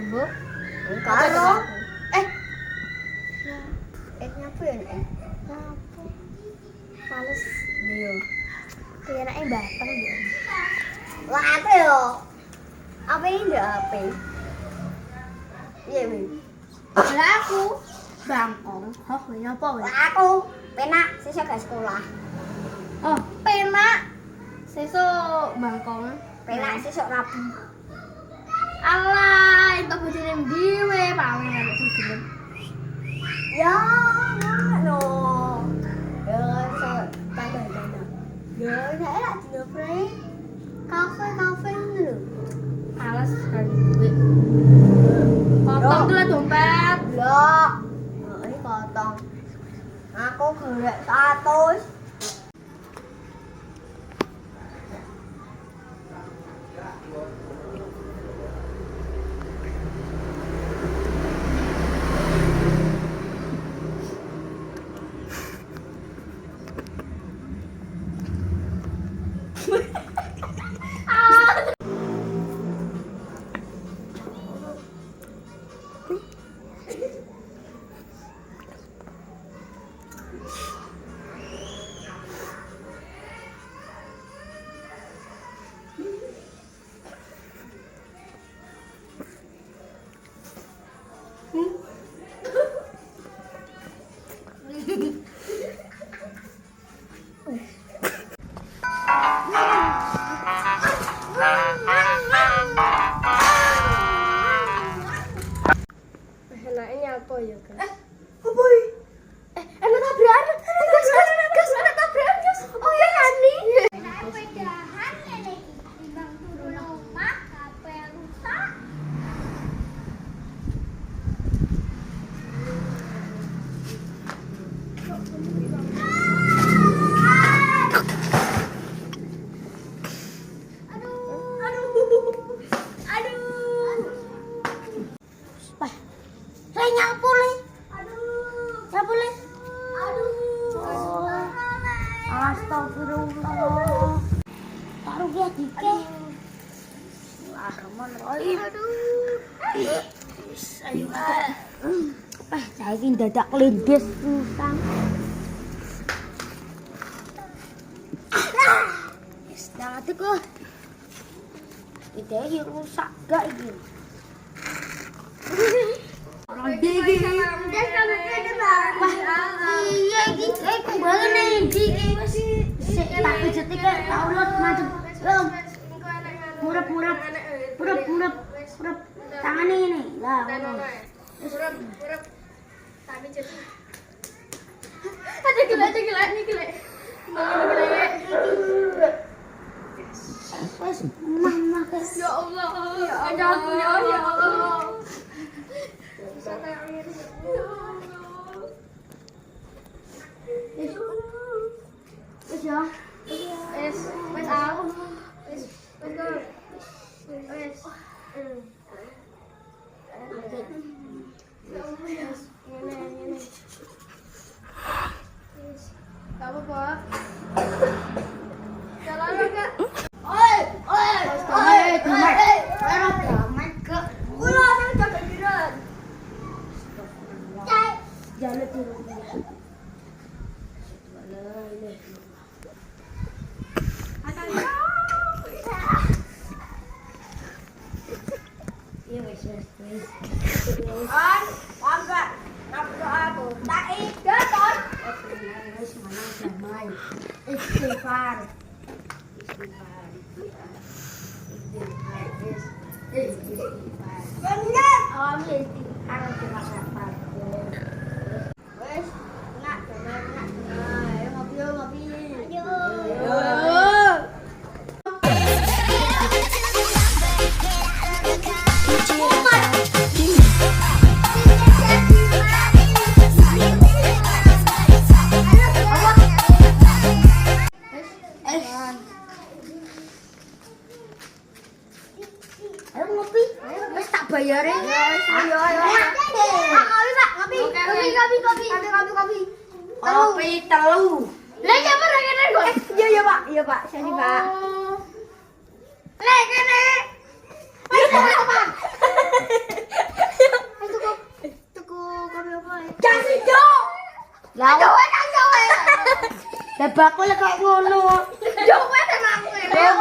gembok. Karo. Nyapa ya nek? Apa? Males Iya. kirane batang ya. Lah apa yo? Apa ini ndak apa? Iya, Win. Lah aku bangkong. Hah, nyapa weh? Lah aku penak sesuk gak sekolah. Oh, penak. Sesuk bangkong. Penak sesuk Rabu. Alah, itu bojone ndi we, paling arek sing gelem. Ya, no. Ya, tanda. Ya, saya nak dino free. Kafe lho. Males kali duit. Potong dulu dompet. Lah, ini potong. Aku golek 100. Enaknya apa ya, Guys? Apa ini? Enak tabrakan. Gas, enak tabrakan, Gas. Oh ya, Hani. Pedahan lele timbang turun omah HP rusak. Saya nyapu le. Nyapu le. Astagfirullah. Taruh dia dike. Bismillahirrahmanirrahim. Ayo. Saya ini dadak kelindes susah. Jangan teguh. Ide rusak gak ini? Ronde iki. Wah, iya iki. Kembali nih iki. Sik tak pijet iki tak ulot macet. Murep. Tangane ngene. Lah ngono. Murep. Tak pijet. Ada gila nih gila. Wes mama guys. Ya Allah. Ada aku ya Allah. Bisa air. Ya Allah. Wes ya. Wes aku. Wes go. Wes. Ngene. Gak apa-apa. Jalan enggak? Oi. Damai ke. Kula nang jaga jiran. Jalan turun. Iya wes. Angkat. Nafsu aku. Tak ikut kon. Wes mana damai. Istighfar. Benar. Amin. Harus dimakan. Wes, nak damai. Ayo ngopi. Ayo. Ayo ngopi. Wes tak bayarin. Ayo. Kopi. Kopi telu. Lah siapa kene kok? Iya Pak. Sini Pak. Lah kene. Ayo Pak. Ya bakul kok ngono. Yo kowe sama aku. Ya,